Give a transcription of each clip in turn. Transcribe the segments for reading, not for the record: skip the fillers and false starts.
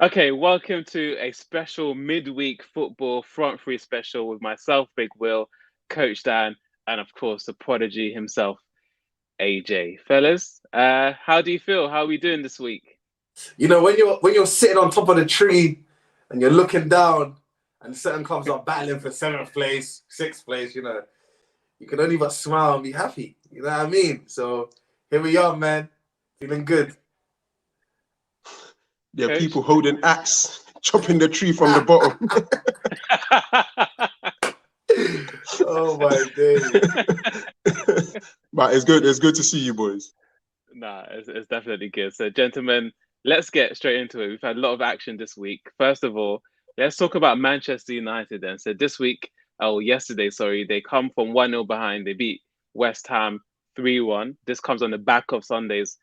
Okay, welcome to a special midweek football front three special with myself, Big Will, Coach Dan, and of course the prodigy himself, AJ. Fellas, how do you feel? How are we doing this week? When you're sitting on top of the tree and you're looking down, and certain clubs are battling for seventh place, sixth place, you can only but smile and be happy. You know what I mean? So here we are, man. Feeling good. There are Coach? people holding axe, chopping the tree from the bottom. Oh my days. But it's good. It's good to see you boys. Nah, it's definitely good. So, gentlemen, let's get straight into it. We've had a lot of action this week. First of all, let's talk about Manchester United then. So, this week, oh, yesterday, sorry, they come from 1-0 behind. They beat West Ham 3-1. This comes on the back of Sunday's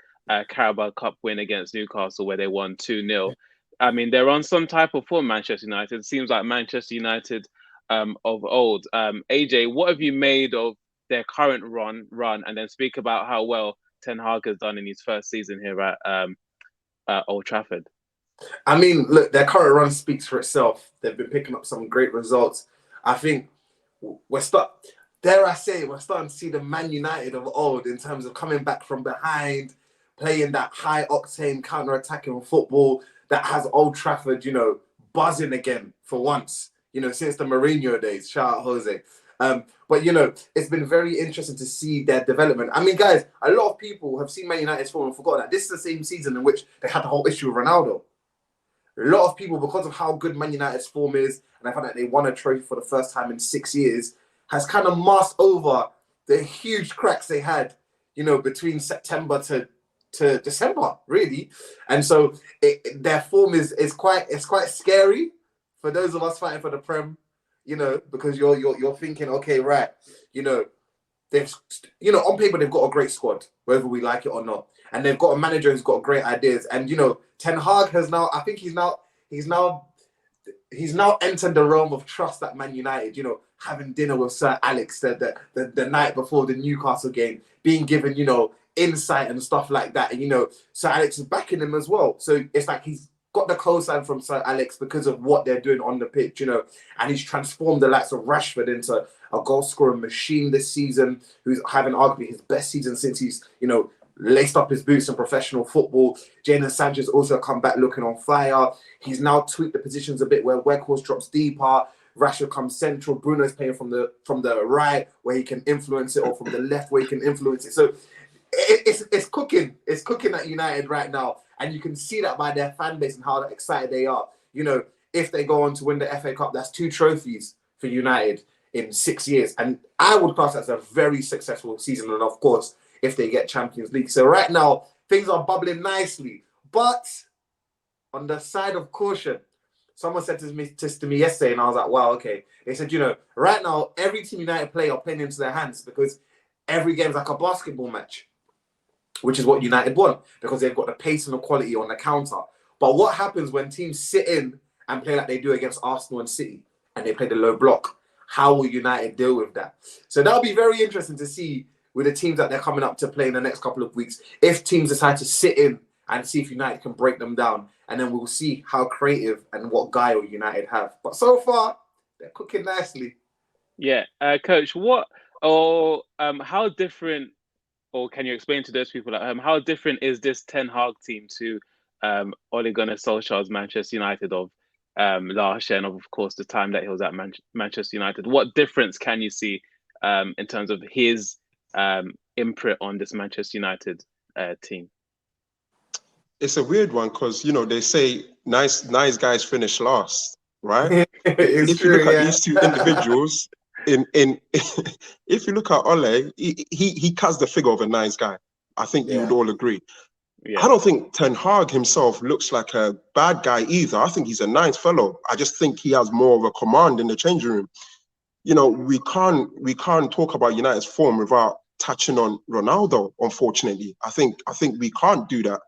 Carabao Cup win against Newcastle, where they won 2-0. I mean, they're on some type of form, Manchester United. It seems like Manchester United of old. AJ, what have you made of their current run, and then speak about how well Ten Hag has done in his first season here at Old Trafford. I mean, look, their current run speaks for itself. They've been picking up some great results. I think we're dare I say, we're starting to see the Man United of old in terms of coming back from behind, playing that high octane counter-attacking football that has Old Trafford, buzzing again for once, since the Mourinho days. Shout out Jose. But it's been very interesting to see their development. I mean, guys, a lot of people have seen Man United's form and forgotten that this is the same season in which they had the whole issue with Ronaldo. A lot of people, because of how good Man United's form is, and I found that they won a trophy for the first time in 6 years, has kind of masked over the huge cracks they had, between September to December, really. And so their form is quite scary for those of us fighting for the Prem, because you're thinking, okay, right, you know, they've, on paper they've got a great squad, whether we like it or not, and they've got a manager who's got great ideas, and Ten Hag has now, I think he's now entered the realm of trust at Man United. Having dinner with Sir Alex the night before the Newcastle game, being given insight and stuff like that, and Sir Alex is backing him as well. So it's like he's got the co-sign from Sir Alex because of what they're doing on the pitch, and he's transformed the likes of Rashford into a goal scoring machine this season, who's having arguably his best season since he's, laced up his boots in professional football. Jadon Sanchez also come back looking on fire. He's now tweaked the positions a bit where Weghorst drops deeper, Rashford comes central, Bruno's playing from the right where he can influence it, or from the left where he can influence it. So it's cooking. It's cooking at United right now. And you can see that by their fan base and how excited they are. If they go on to win the FA Cup, that's 2 trophies for United in 6 years. And I would class that as a very successful season. And of course, if they get Champions League. So right now, things are bubbling nicely. But on the side of caution, someone said to me yesterday, and I was like, wow, okay. They said, right now, every team United play are playing into their hands because every game is like a basketball match, which is what United want because they've got the pace and the quality on the counter. But what happens when teams sit in and play like they do against Arsenal and City and they play the low block? How will United deal with that? So that'll be very interesting to see with the teams that they're coming up to play in the next couple of weeks, if teams decide to sit in and see if United can break them down. And then we'll see how creative and what guile United have. But so far, they're cooking nicely. Yeah, Coach, what or how different, or can you explain to those people at home how different is this Ten Hag team to Ole Gunnar Solskjaer's Manchester United of last year, and of course the time that he was at Manchester United? What difference can you see in terms of his imprint on this Manchester United team? It's a weird one because they say nice guys finish last, right? It's If you look true, at yeah. these two individuals, in if you look at Ole, he cuts the figure of a nice guy. I think you would all agree. Yeah. I don't think Ten Hag himself looks like a bad guy either. I think he's a nice fellow. I just think he has more of a command in the changing room. We can't talk about United's form without touching on Ronaldo. Unfortunately, I think we can't do that.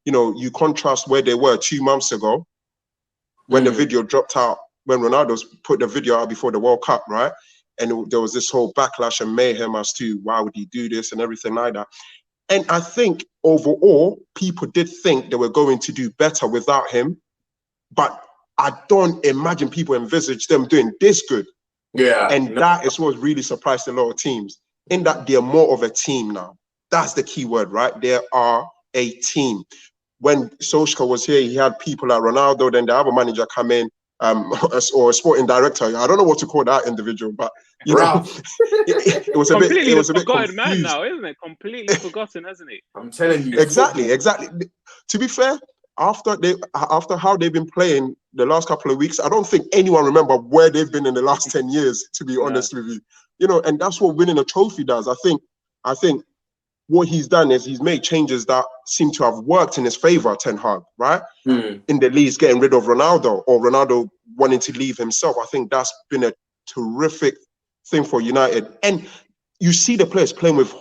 You contrast where they were 2 months ago when the video dropped out, when Ronaldo's put the video out before the World Cup, right? And there was this whole backlash and mayhem as to why would he do this and everything like that. And I think overall, people did think they were going to do better without him. but I don't imagine people envisage them doing this good. Yeah. And that is what really surprised a lot of teams, in that they're more of a team now. That's the key word, right? They are a team. When Solskjaer was here, he had people like Ronaldo, then the other manager come in, or a sporting director. I don't know what to call that individual, but you know, it was a bit, completely it was a bit forgotten man confused. now, isn't it? Completely forgotten, hasn't he? I'm telling you. Exactly. To be fair, after how they've been playing the last couple of weeks, I don't think anyone remember where they've been in the last 10 years, to be honest with you. You know, and that's what winning a trophy does. I think what he's done is he's made changes that seem to have worked in his favor, Ten Hag, right? In the least, getting rid of Ronaldo, or Ronaldo wanting to leave himself. I think that's been a terrific thing for United. And you see the players playing with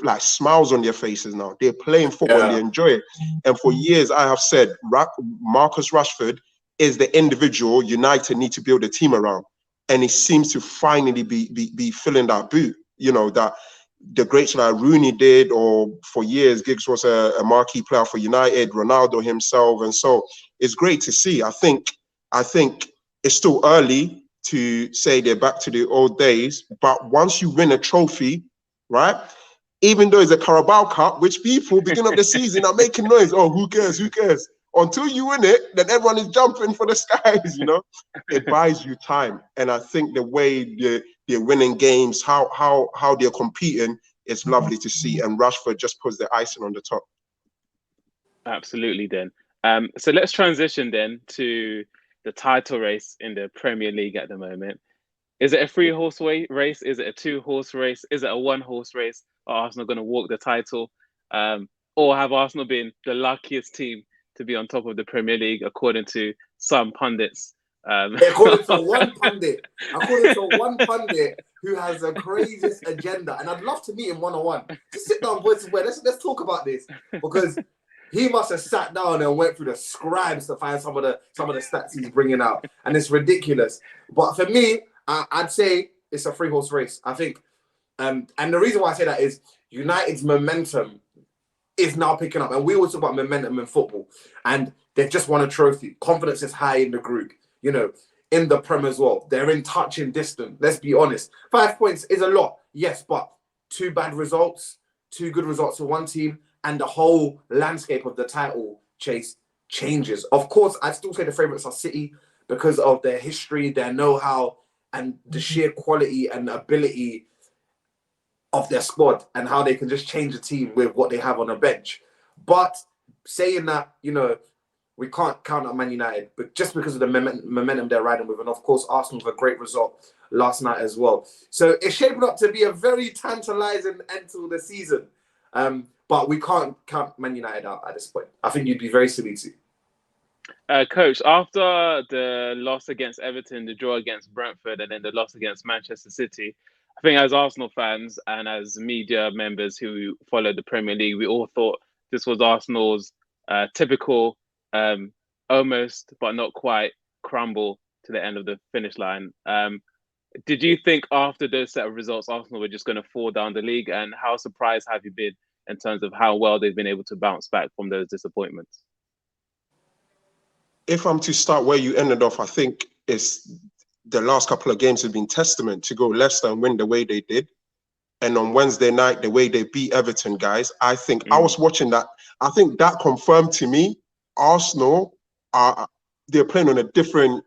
like smiles on their faces now. They're playing football and they enjoy it. And for years, I have said Marcus Rashford is the individual United need to build a team around. And he seems to finally be filling that boot, you know, that the greats like Rooney did, or for years, Giggs was a marquee player for United, Ronaldo himself. And so it's great to see. I think it's still early to say they're back to the old days, but once you win a trophy, right? Even though it's a Carabao Cup, which people beginning of the season are making noise. Oh, who cares? Who cares? Until you win it, then everyone is jumping for the skies, you know? It buys you time. And I think the way they're winning games, how they're competing, is lovely to see. And Rashford just puts the icing on the top. Absolutely, then. So let's transition then to the title race in the Premier League at the moment. Is it a 3-horse race? Is it a 2-horse race? Is it a 1-horse race? Are Arsenal going to walk the title? Or have Arsenal been the luckiest team to be on top of the Premier League, according to some pundits? According to one pundit who has the craziest agenda, and I'd love to meet him one-on-one. Just sit down, boys, and let's talk about this, because he must have sat down and went through the scribes to find some of the stats he's bringing out, and it's ridiculous. But for me, I'd say it's a 3-horse race. I think, and the reason why I say that is United's momentum is now picking up, and we always talk about momentum in football, and they've just won a trophy. Confidence is high in the group, you know, in the Prem as well. They're in touching distance. Let's be honest. 5 points is a lot, yes, but 2 bad results, 2 good results for one team, and the whole landscape of the title chase changes. Of course, I'd still say the favourites are City because of their history, their know-how, and the sheer quality and ability of their squad, and how they can just change the team with what they have on the bench. But saying that, you know, we can't count on Man United, but just because of the momentum they're riding with, and of course Arsenal with a great result last night as well. So it's shaping up to be a very tantalising end to the season. But we can't count Man United out at this point. I think you'd be very silly to. Coach, after the loss against Everton, the draw against Brentford, and then the loss against Manchester City, I think as Arsenal fans and as media members who follow the Premier League, we all thought this was Arsenal's typical, almost but not quite crumble to the end of the finish line. Did you think after those set of results, Arsenal were just going to fall down the league? And how surprised have you been in terms of how well they've been able to bounce back from those disappointments? If I'm to start where you ended off, I think it's the last couple of games have been testament to go Leicester and win the way they did. And on Wednesday night, the way they beat Everton, guys, I think I was watching that. I think that confirmed to me Arsenal they're playing on a different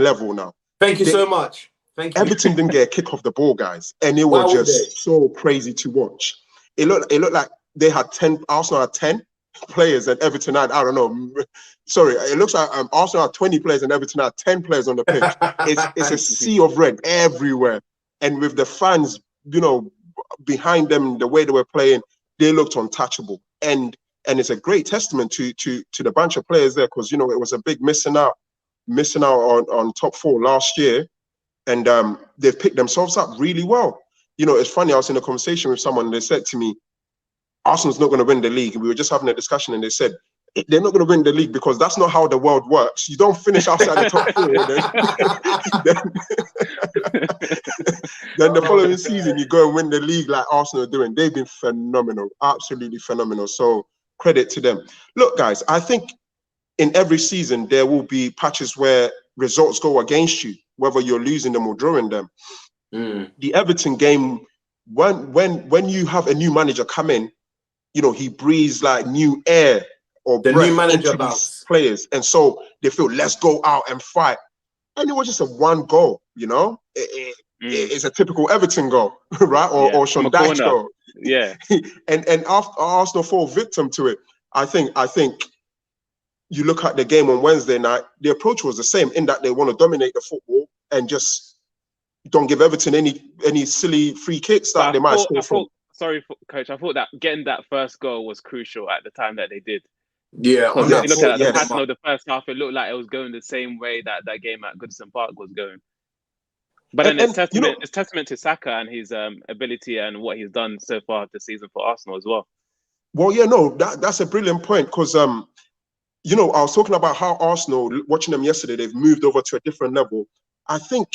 level now. Thank you so much. Thank you. Everton didn't get a kick off the ball, guys, and it was just so crazy to watch. It looked like they had 10. Arsenal had 10 players, and Everton had, I don't know. Sorry, it looks like Arsenal had 20 players, and Everton had 10 players on the pitch. It's a sea of red everywhere, and with the fans, you know, behind them, the way they were playing, they looked untouchable. And it's a great testament to the bunch of players there, because, you know, it was a big missing out on top 4 last year. And they've picked themselves up really well. You know, it's funny, I was in a conversation with someone, and they said to me, Arsenal's not going to win the league. We were just having a discussion, and they said, they're not going to win the league because that's not how the world works. You don't finish outside the top 4. Then the following season, you go and win the league like Arsenal are doing. They've been phenomenal, absolutely phenomenal. So credit to them. Look, guys, I think in every season, there will be patches where results go against you, whether you're losing them or drawing them. The Everton game, when you have a new manager come in, you know, he breathes like new air or The new breath manager into these bounce. players. And so they feel, let's go out and fight. And it was just a one goal, you know? It's a typical Everton goal, right? Or From Sean a Dyche corner. goal. Yeah. and after Arsenal fall victim to it, I think you look at the game on Wednesday night, the approach was the same in that they want to dominate the football and just don't give Everton any silly free kicks that But they might score from. sorry, Coach, I thought that getting that first goal was crucial at the time that they did. Yeah, Because on if that you look ball, at the yes. pattern of the first half, it looked like it was going the same way that game at Goodison Park was going. But then it's testament to Saka and his ability and what he's done so far this season for Arsenal as well. Well, yeah, no, that's a brilliant point because you know, I was talking about how Arsenal, watching them yesterday, they've moved over to a different level. I think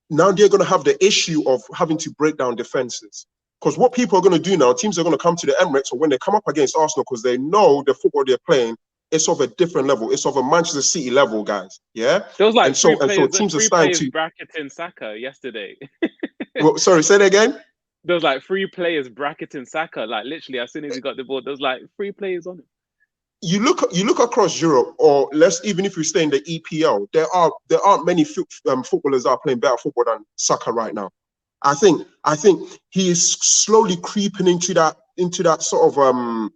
now they're going to have the issue of having to break down defenses. Because what people are going to do now, teams are going to come to the Emirates, or when they come up against Arsenal, because they know the football they're playing, it's of a different level. It's of a Manchester City level, guys. Yeah. There was like and so teams are three starting players to. bracketing Saka yesterday. Well, sorry, say that again. There was like 3 players bracketing Saka. Like literally, as soon as he got the ball, there was like 3 players on him. You look across Europe, or even if you stay in the EPL, there aren't many footballers that are playing better football than Saka right now. I think he is slowly creeping into that sort of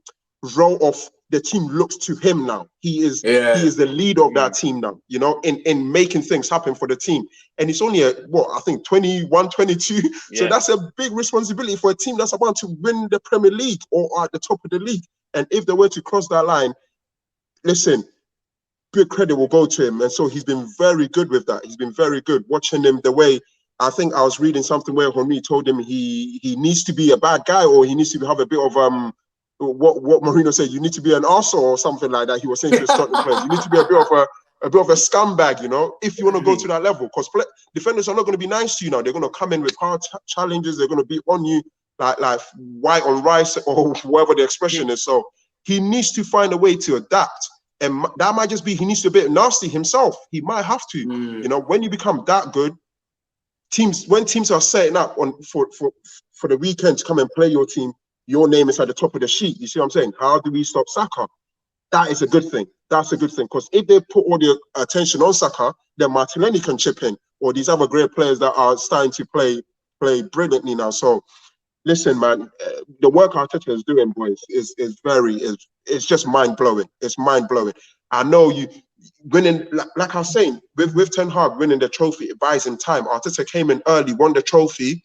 role of the team looks to him now. He is the leader of that team now, you know, in making things happen for the team. And it's only I think 21, 22. Yeah. So that's a big responsibility for a team that's about to win the Premier League or at the top of the league. And if they were to cross that line, listen, big credit will go to him. And so he's been very good with that. He's been very good watching him the way. I think I was reading something where Henry told him he needs to be a bad guy, or he needs to have a bit of what Mourinho said, you need to be an arsehole or something like that. He was saying to the Scotland players, you need to be a bit of a scumbag, you know, if you want to go to that level. Because defenders are not going to be nice to you now. They're going to come in with hard challenges. They're going to be on you like white on rice or whatever the expression is. So he needs to find a way to adapt. And that might just be he needs to be a bit nasty himself. He might have to. You know, when you become that good, when teams are setting up for the weekend to come and play your team, your name is at the top of the sheet. You see what I'm saying? How do we stop Saka? That is a good thing. That's a good thing. Because if they put all the attention on Saka, then Martinelli can chip in, or these other great players that are starting to play brilliantly now. So listen, man, the work Arteta is doing, boys, is just mind blowing. It's mind blowing. I know you winning, like I was saying, with Ten Hag winning the trophy, it buys in time. Arteta came in early, won the trophy,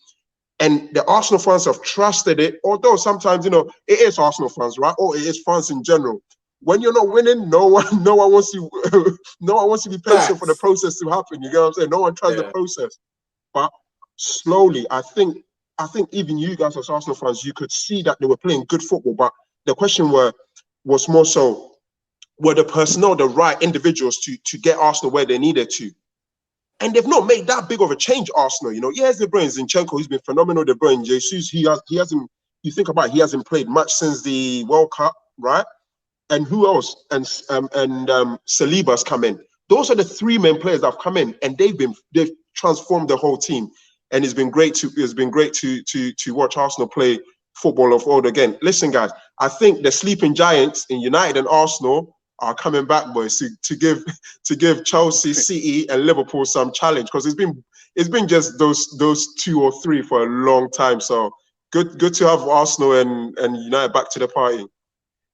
and the Arsenal fans have trusted it. Although sometimes, you know, it is Arsenal fans, right? Or it is fans in general. When you're not winning, no one wants to be patient for the process to happen. You get what I'm saying? No one trusts the process. But slowly, I think even you guys as Arsenal fans, you could see that they were playing good football. But the question was more so, were the personnel the right individuals to get Arsenal where they needed to? And they've not made that big of a change, Arsenal. You know, yes, they brought in Zinchenko, he's been phenomenal. They brought in Jesus, he hasn't. You think about it, he hasn't played much since the World Cup, right? And who else? And Saliba's come in. Those are the 3 main players that have come in, and they've transformed the whole team. And it's been great to watch Arsenal play football of old again. Listen, guys, I think the sleeping giants in United and Arsenal are coming back, boys, to give Chelsea, City, and Liverpool some challenge, because it's been just those 2 or 3 for a long time. So good to have Arsenal and United back to the party.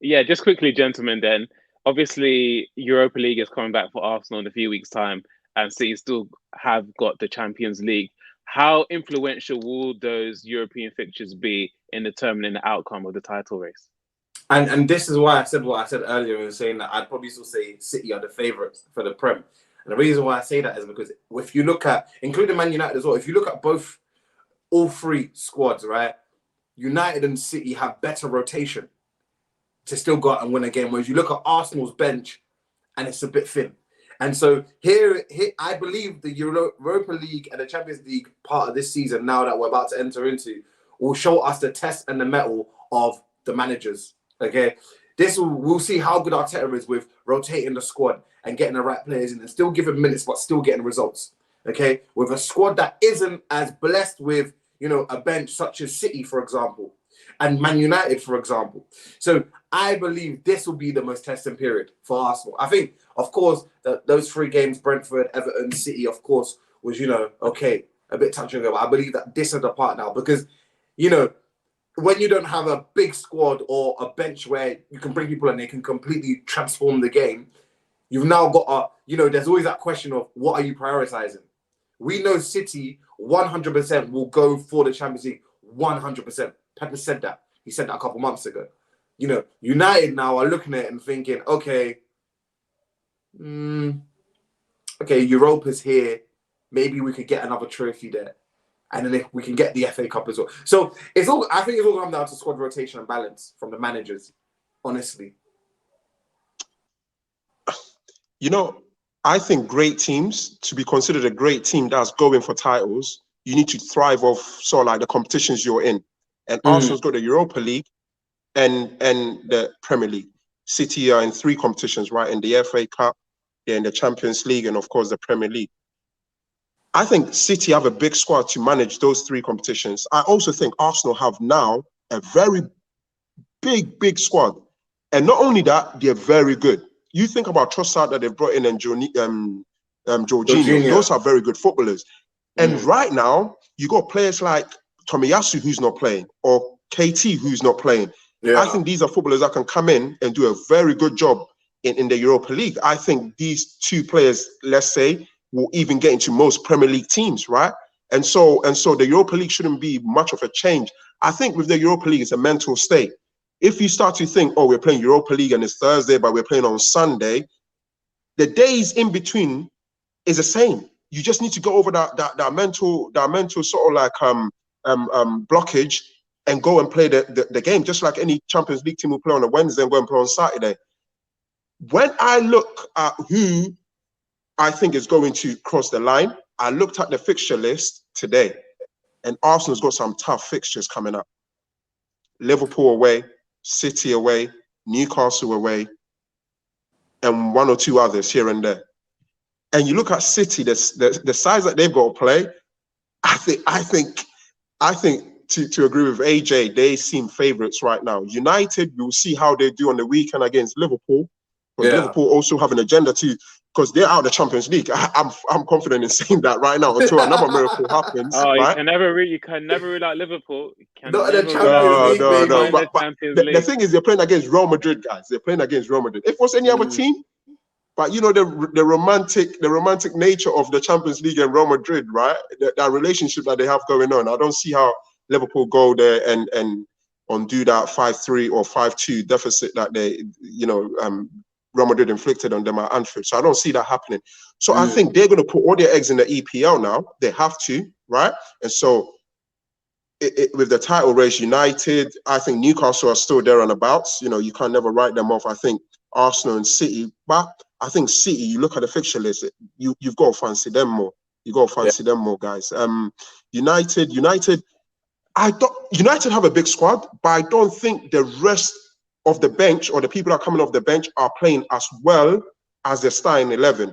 Yeah, just quickly, gentlemen. Then obviously Europa League is coming back for Arsenal in a few weeks' time, and City still have got the Champions League. How influential will those European fixtures be in determining the outcome of the title race? And this is why I said what I said earlier in saying that I'd probably still say City are the favourites for the Prem. And the reason why I say that is because if you look at, including Man United as well, if you look at all 3 squads, right, United and City have better rotation to still go out and win a game. Whereas you look at Arsenal's bench and it's a bit thin. And so here I believe the Europa League and the Champions League part of this season, now that we're about to enter into, will show us the test and the mettle of the managers. Okay, we'll see how good Arteta is with rotating the squad and getting the right players in and still giving minutes, but still getting results. Okay, with a squad that isn't as blessed with, you know, a bench such as City, for example, and Man United, for example. So I believe this will be the most testing period for Arsenal. I think, of course, those 3 games, Brentford, Everton, City, of course, was, you know, okay, a bit touch and go. But I believe that this is the part now because, you know, when you don't have a big squad or a bench where you can bring people and they can completely transform the game, you've now got a, you know, there's always that question of what are you prioritizing? We know City 100% will go for the Champions League 100%. Pepper said that. He said that a couple months ago. You know, United now are looking at it and thinking, okay, okay, Europa's here. Maybe we could get another trophy there. And then if we can get the FA Cup as well. So it's all, I think it's all come down to squad rotation and balance from the managers, honestly. You know, I think great teams, to be considered a great team that's going for titles, you need to thrive off sort of like the competitions you're in. And Arsenal's got the Europa League and the Premier League. City are in 3 competitions, right? In the FA Cup, they're in the Champions League, and of course the Premier League. I think City have a big squad to manage those 3 competitions. I also think Arsenal have now a very big squad. And not only that, they're very good. You think about Trossard that they've brought in and Jorginho. Those are very good footballers. And right now, you got players like Tomiyasu who's not playing, or KT who's not playing. Yeah. I think these are footballers that can come in and do a very good job in the Europa League. I think these 2 players, let's say, will even get into most Premier League teams, right? And so the Europa League shouldn't be much of a change. I think with the Europa League, it's a mental state. If you start to think, oh, we're playing Europa League and it's Thursday, but we're playing on Sunday, the days in between is the same. You just need to go over that mental sort of like blockage and go and play the game, just like any Champions League team will play on a Wednesday and go and play on Saturday. When I look at who I think is going to cross the line, I looked at the fixture list today, and Arsenal's got some tough fixtures coming up. Liverpool away, City away, Newcastle away, and 1 or 2 others here and there. And you look at City, the size that they've got to play. I think to agree with AJ, they seem favourites right now. United, we'll see how they do on the weekend against Liverpool. But Liverpool also have an agenda too, because they're out of the Champions League. I'm confident in saying that right now until another miracle happens. Oh, right? you can never rule out Liverpool. Not in the Champions League, no. But the thing is, they're playing against Real Madrid, guys. They're playing against Real Madrid. If it was any other team, but you know the romantic nature of the Champions League and Real Madrid, right? That relationship that they have going on. I don't see how Liverpool go there and undo that 5-3 or 5-2 deficit that they, Real Madrid inflicted on them at Anfield. So I don't see that happening. So I think they're going to put all their eggs in the EPL now. They have to, right? And so with the title race, United, I think Newcastle are still there and abouts. You know, you can't never write them off. I think Arsenal and City, but I think City, you look at the fixture list, you've got to fancy them more. You got to fancy them more, guys. United have a big squad, but I don't think the rest of the bench or the people that are coming off the bench are playing as well as their starting 11.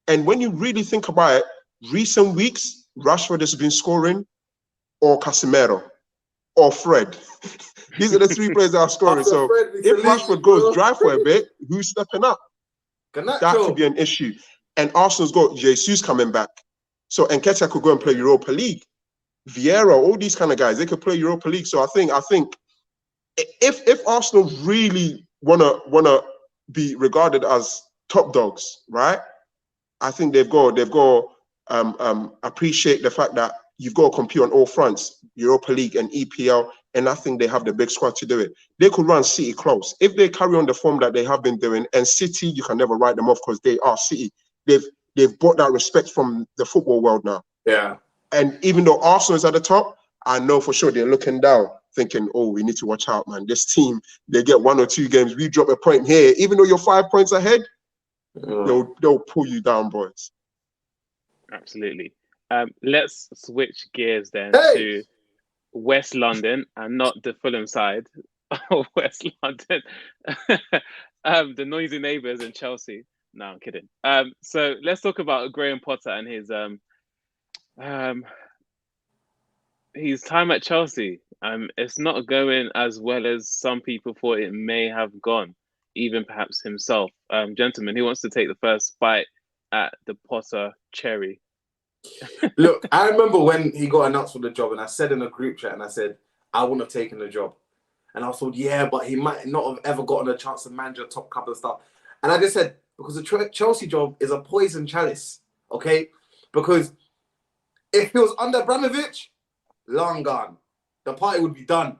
And when you really think about it, recent weeks, Rashford has been scoring, or Casemiro, or Fred. These are the 3 players that are scoring. So if Rashford goes dry for a bit, who's stepping up? That could be an issue. And Arsenal's got Jesus coming back. So Nketiah could go and play Europa League. Vieira, all these kind of guys, they could play Europa League. So I think if Arsenal really wanna be regarded as top dogs, right? I think they've got appreciate the fact that you've got to compete on all fronts, Europa League and EPL, and I think they have the big squad to do it. They could run City close if they carry on the form that they have been doing. And City, you can never write them off because they are City. They've brought that respect from the football world now. Yeah. And even though Arsenal is at the top, I know for sure they're looking down, thinking, oh, we need to watch out, man. This team, they get 1 or 2 games, we drop a point here. Even though you're 5 points ahead, they'll pull you down, boys. Absolutely. Let's switch gears then to West London and not the Fulham side. Oh, West London. The noisy neighbours in Chelsea. No, I'm kidding. So let's talk about Graham Potter and um his time at Chelsea. It's not going as well as some people thought it may have gone, even perhaps himself. Gentlemen, who wants to take the first bite at the Potter cherry? Look, I remember when he got announced for the job, and I said in a group chat, and I said, I wouldn't have taken the job. And I was told, yeah, but he might not have ever gotten a chance to manage a top couple of stuff. And I just said, because the Chelsea job is a poison chalice, okay? Because if he was under Abramovich, long gone. The party would be done.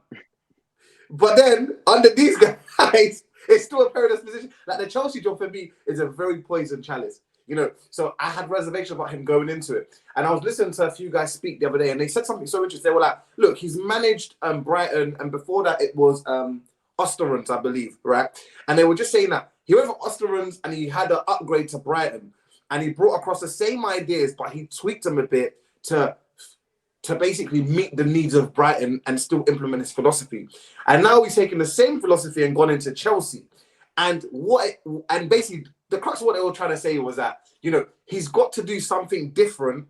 But then, under these guys, it's still a perilous position. Like, the Chelsea job for me is a very poison chalice. You know, so I had reservations about him going into it. And I was listening to a few guys speak the other day, and they said something so interesting. They were like, look, he's managed Brighton, and before that it was Osterunds, I believe, right? And they were just saying that he went for Osterunds and he had an upgrade to Brighton, and he brought across the same ideas, but he tweaked them a bit to basically meet the needs of Brighton and still implement his philosophy. And now he's taken the same philosophy and gone into Chelsea. And basically the crux of what they were trying to say was that, you know, he's got to do something different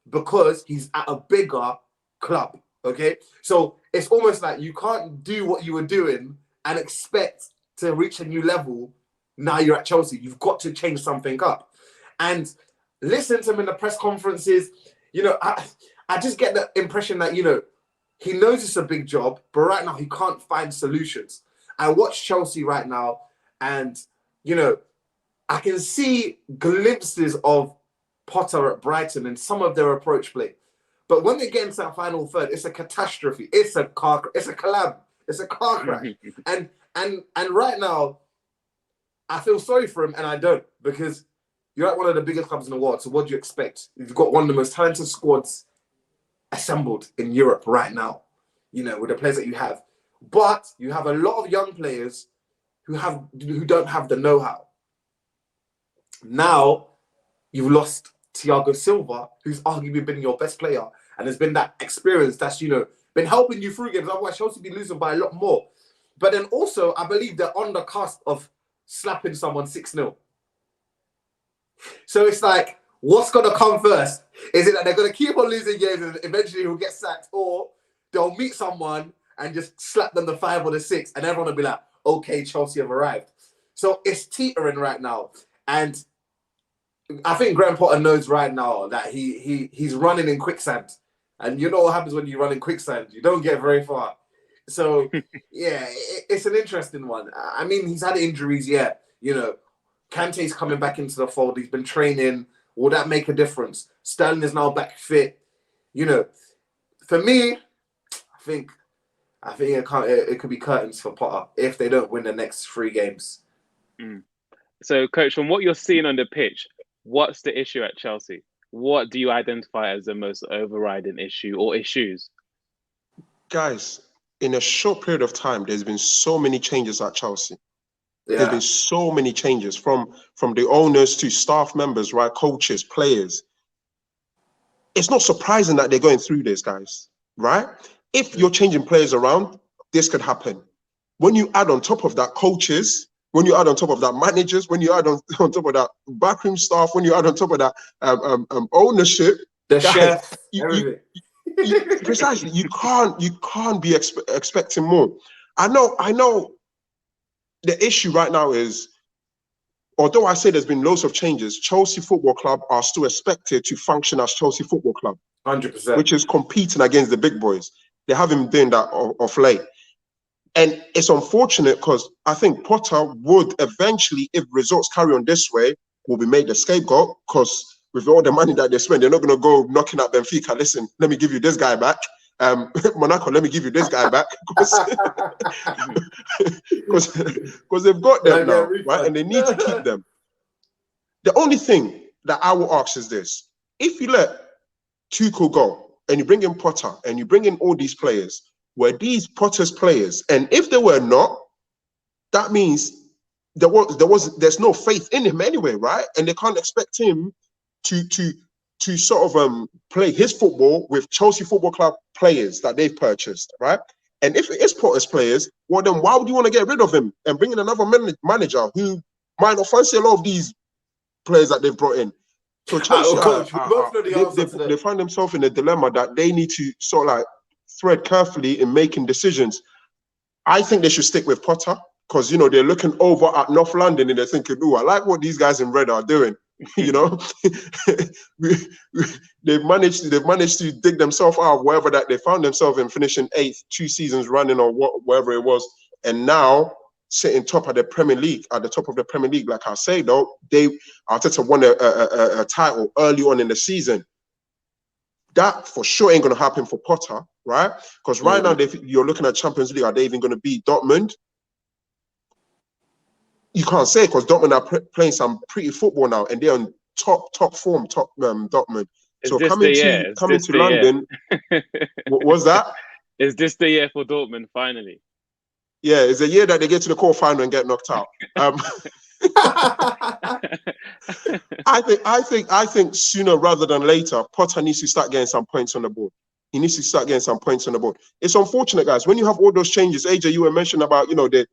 because he's at a bigger club. Okay. So it's almost like you can't do what you were doing and expect to reach a new level. Now you're at Chelsea. You've got to change something up. And listen to him in the press conferences. You know, I just get the impression that, you know, he knows it's a big job, but right now he can't find solutions. I watch Chelsea right now, and, you know, I can see glimpses of Potter at Brighton and some of their approach play. But when they get into that final third, it's a catastrophe. It's a collab. It's a car crash. and right now, I feel sorry for him, and I don't, because you're at one of the biggest clubs in the world. So what do you expect? You've got one of the most talented squads assembled in Europe right now, you know, with the players that you have. But you have a lot of young players who don't have the know-how. Now you've lost Thiago Silva, who's arguably been your best player, and there's been that experience that's, you know, been helping you through games. Otherwise, Chelsea be losing by a lot more. But then also, I believe they're on the cusp of slapping someone 6-0. So it's like, what's going to come first? Is it that they're going to keep on losing games and eventually he'll get sacked, or they'll meet someone and just slap them the 5 or the 6, and everyone will be like, okay, Chelsea have arrived. So it's teetering right now. And I think Graham Potter knows right now that he's running in quicksand. And you know what happens when you run in quicksand? You don't get very far. So, yeah, it's an interesting one. I mean, he's had injuries, yeah. You know, Kante's coming back into the fold. He's been training. Will that make a difference? Sterling is now back fit. You know, for me, I think it could be curtains for Potter if they don't win the next 3 games. So, Coach, from what you're seeing on the pitch, what's the issue at Chelsea? What do you identify as the most overriding issue or issues? Guys, in a short period of time, there's been so many changes at Chelsea. Yeah. There's been so many changes from the owners to staff members, right? Coaches, players. It's not surprising that they're going through this, guys, right? If you're changing players around, this could happen. When you add on top of that coaches, when you add on top of that managers, when you add on top of that backroom staff, when you add on top of that ownership, the chef, everything. Precisely, you can't be expecting more. I know. The issue right now is, although I say there's been loads of changes, Chelsea Football Club are still expected to function as Chelsea Football Club, 100%, which is competing against the big boys. They haven't been doing that of late. And it's unfortunate because I think Potter would eventually, if results carry on this way, will be made the scapegoat, because with all the money that they spend, they're not going to go knocking at Benfica. Listen, let me give you this guy back. Monaco, let me give you this guy back, because they've got them now, right? And they need to keep them. The only thing that I will ask is this: if you let Tuchel go and you bring in Potter and you bring in all these players, were these Potter's players? And if they were not, that means there's no faith in him anyway, right? And they can't expect him to sort of play his football with Chelsea Football Club players that they've purchased, right? And if it is Potter's players, well, then why would you want to get rid of him and bring in another manager who might not fancy a lot of these players that they've brought in? So Chelsea, Coach, we both know the answer to they find themselves in a dilemma that they need to sort of like thread carefully in making decisions. I think they should stick with Potter because, you know, they're looking over at North London and they're thinking, "Ooh, I like what these guys in red are doing." You know, they've managed to dig themselves out of wherever that they found themselves in, finishing 8th 2 seasons running or whatever it was, and now sitting top of the Premier League, at the top of the Premier League. Like I say though, Arteta won a title early on in the season. That for sure ain't going to happen for Potter, right? Because right now, you're looking at Champions League. Are they even going to beat Dortmund? You can't say, because Dortmund are playing some pretty football now, and they're on top form, Dortmund. So coming to London, what was that? Is this the year for Dortmund finally? Yeah, it's a year that they get to the quarterfinal and get knocked out. I think sooner rather than later, Potter needs to start getting some points on the board. He needs to start getting some points on the board. It's unfortunate, guys, when you have all those changes. AJ, you were mentioning about, you know, they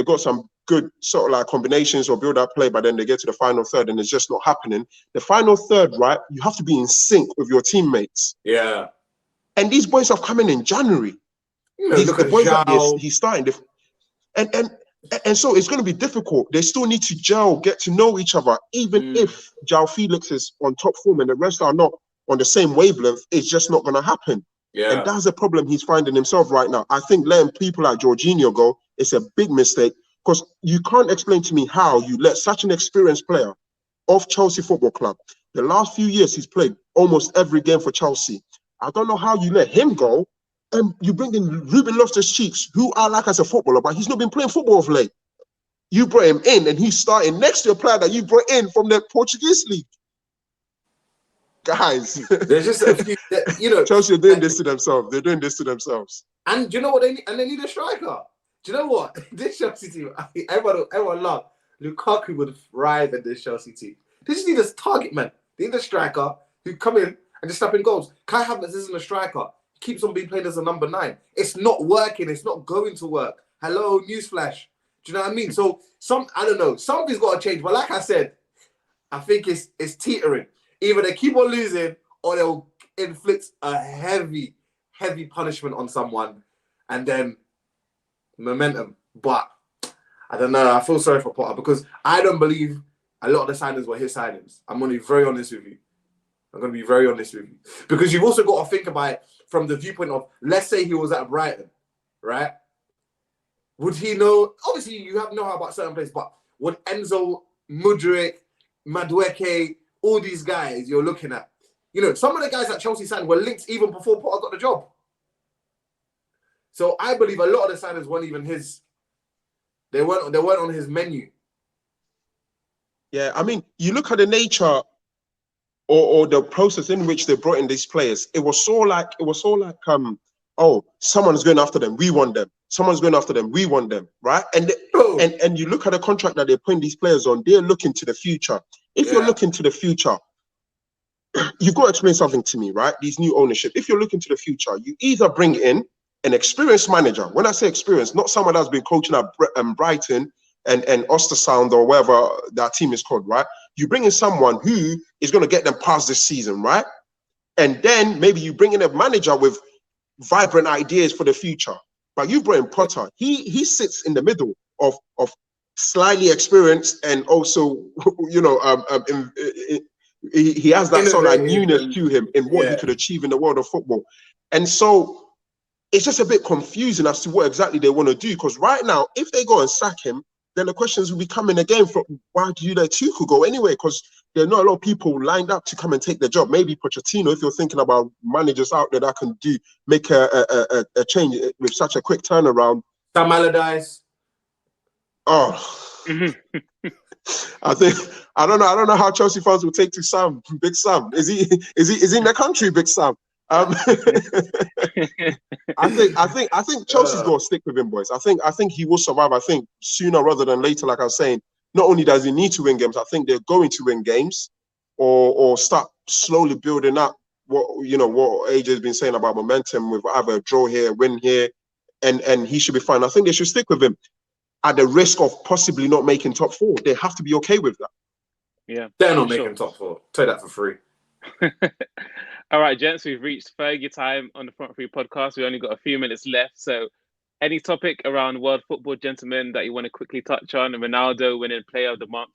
got some good sort of like combinations or build-up play, but then they get to the final third and it's just not happening. The final third, right? You have to be in sync with your teammates. Yeah. And these boys have come in January. You know, look at boys Zhao. he's starting. And so it's going to be difficult. They still need to gel, get to know each other. Even if João Felix is on top form and the rest are not on the same wavelength, it's just not going to happen. Yeah. And that's a problem he's finding himself right now. I think letting people like Jorginho go is a big mistake, because you can't explain to me how you let such an experienced player of Chelsea Football Club, the last few years he's played almost every game for Chelsea. I don't know how you let him go. And you bring in Ruben Loftus-Cheek, who I like as a footballer, but he's not been playing football of late. You brought him in, and he's starting next to a player that you brought in from the Portuguese league. Guys, there's just a few, you know. Chelsea are doing this to themselves. They're doing this to themselves. And do you know what they need? And they need a striker. Do you know what? This Chelsea team, everyone loved. Lukaku would thrive at this Chelsea team. They just need a target man. They need a striker who come in and just step in goals. Kai Havertz isn't a striker. Keeps on being played as a number 9. It's not working. It's not going to work. Hello, newsflash. Do you know what I mean? So I don't know. Something's got to change. But like I said, I think it's teetering. Either they keep on losing or they'll inflict a heavy punishment on someone, and then momentum. But I don't know. I feel sorry for Potter because I don't believe a lot of the signings were his signings. I'm going to be very honest with you. Because you've also got to think about it from the viewpoint of, let's say he was at Brighton, right? Would he know? Obviously, you have know how about certain players, but would Enzo, Mudryk, Madueke, all these guys you're looking at, you know, some of the guys that Chelsea signed were linked even before Potter got the job. So I believe a lot of the signings weren't even his. They weren't on his menu. Yeah, I mean, you look at the nature or the process in which they brought in these players. It was so like oh, someone's going after them, we want them. Someone's going after them, we want them, right? And and you look at the contract that they're putting these players on, they're looking to the future. If you're looking to the future, you've got to explain something to me, right? These new ownership. If you're looking to the future, you either bring in an experienced manager. When I say experienced, not someone that's been coaching at Brighton and Ostersound or whatever that team is called, right? You bring in someone who is going to get them past this season, right? And then maybe you bring in a manager with vibrant ideas for the future. But you brought in Potter. He sits in the middle of slightly experienced and also, you know, he has that sort of like newness to him in what he could achieve in the world of football. And so it's just a bit confusing as to what exactly they want to do. Because right now, if they go and sack him, then the questions will be coming again from why do you let Tuchel go anyway? Because there are not a lot of people lined up to come and take the job. Maybe Pochettino, if you're thinking about managers out there that can make a change with such a quick turnaround. Sam Allardyce. Oh, I don't know how Chelsea fans will take to Sam, Big Sam. Is he in the country, Big Sam? I think Chelsea's got to stick with him, boys. I think he will survive. I think sooner rather than later, like I was saying, not only does he need to win games, I think they're going to win games or start slowly building up what AJ's been saying about momentum with either a draw here, win here, and he should be fine. I think they should stick with him at the risk of possibly not making top 4. They have to be okay with that. Yeah, They're not making top 4. Tell you that for free. All right, gents, we've reached Fergie time on the Front Three podcast. We only got a few minutes left. So, any topic around world football, gentlemen, that you want to quickly touch on? Ronaldo winning Player of the Month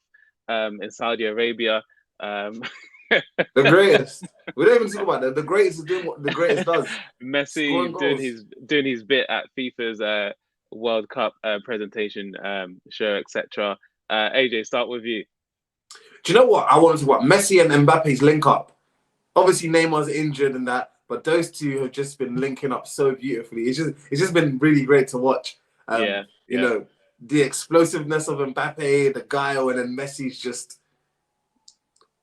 in Saudi Arabia. The greatest. We don't even talk about that. The greatest is doing what the greatest does. Messi doing his bit at FIFA's World Cup presentation show, etc. AJ, start with you. Do you know what I want to talk about? Messi and Mbappe's link up. Obviously, Neymar's injured and that, but those two have just been linking up so beautifully. It's just been really great to watch. You know, the explosiveness of Mbappe, the guile, and then Messi's just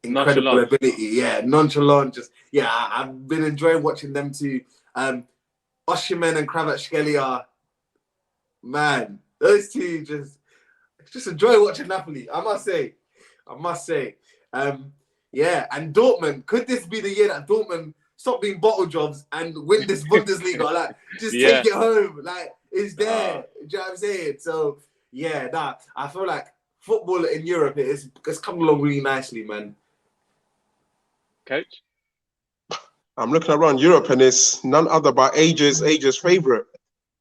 incredible ability. Yeah, nonchalant. I've been enjoying watching them two. Osimhen and Kvaratskhelia, man, those two just enjoy watching Napoli. I must say. And Dortmund, could this be the year that Dortmund stop being bottle jobs and win this Bundesliga? Like, just take it home. Like, it's there. Do you know what I'm saying? So, I feel like football in Europe it's come along really nicely, man. Coach? I'm looking around Europe and it's none other but AJ's favorite,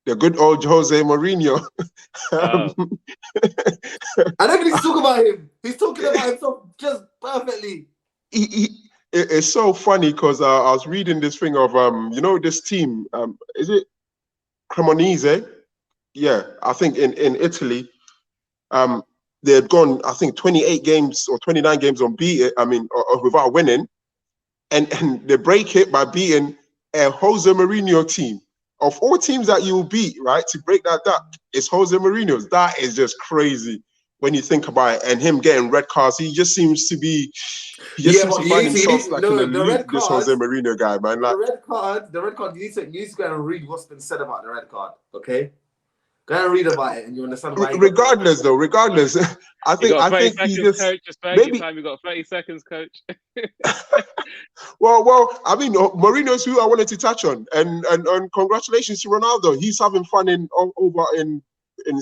the good old Jose Mourinho. Oh. I don't need to talk about him. He's talking about himself just perfectly. It's so funny because I was reading this thing of this team, is it Cremonese? Yeah, I think in Italy, they had gone, I think, 28 games or 29 games unbeaten. I mean, without winning, and they break it by beating a Jose Mourinho team. Of all teams that you will beat, right, to break that duck, it's Jose Mourinho's. That is just crazy when you think about it. And him getting red cards, he just seems to be. He just seems to find himself like in the loop. This Jose Mourinho guy, man. Like the red card. You need to go and read what's been said about the red card. Okay, go and read about it, and you understand why. Regardless, I think he just coach, maybe time. You got 30 seconds, coach. Well, I mean, Mourinho's who I wanted to touch on, and congratulations to Ronaldo. He's having fun over in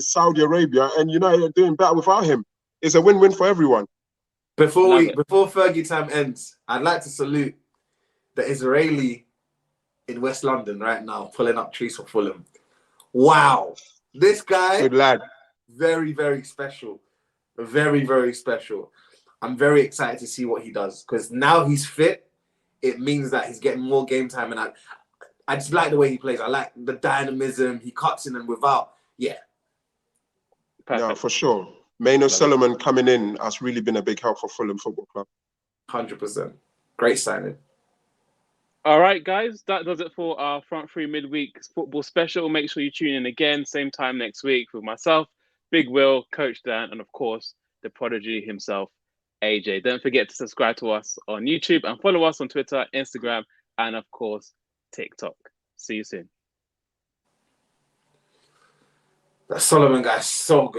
Saudi Arabia, and United are doing better without him. It's a win-win for everyone. Before Fergie time ends, I'd like to salute the Israeli in West London right now, pulling up trees for Fulham. Wow, this guy, good lad, very, very special, very, very special. I'm very excited to see what he does because now he's fit. It means that he's getting more game time, and I just like the way he plays. I like the dynamism. He cuts in and without, Perfect. Yeah, for sure. Maino Solomon coming in has really been a big help for Fulham Football Club. 100%. Great signing. All right, guys, that does it for our Front Three Midweek Football Special. Make sure you tune in again, same time next week with myself, Big Will, Coach Dan, and of course, the prodigy himself, AJ. Don't forget to subscribe to us on YouTube and follow us on Twitter, Instagram, and of course, TikTok. See you soon. That Solomon guy's so good.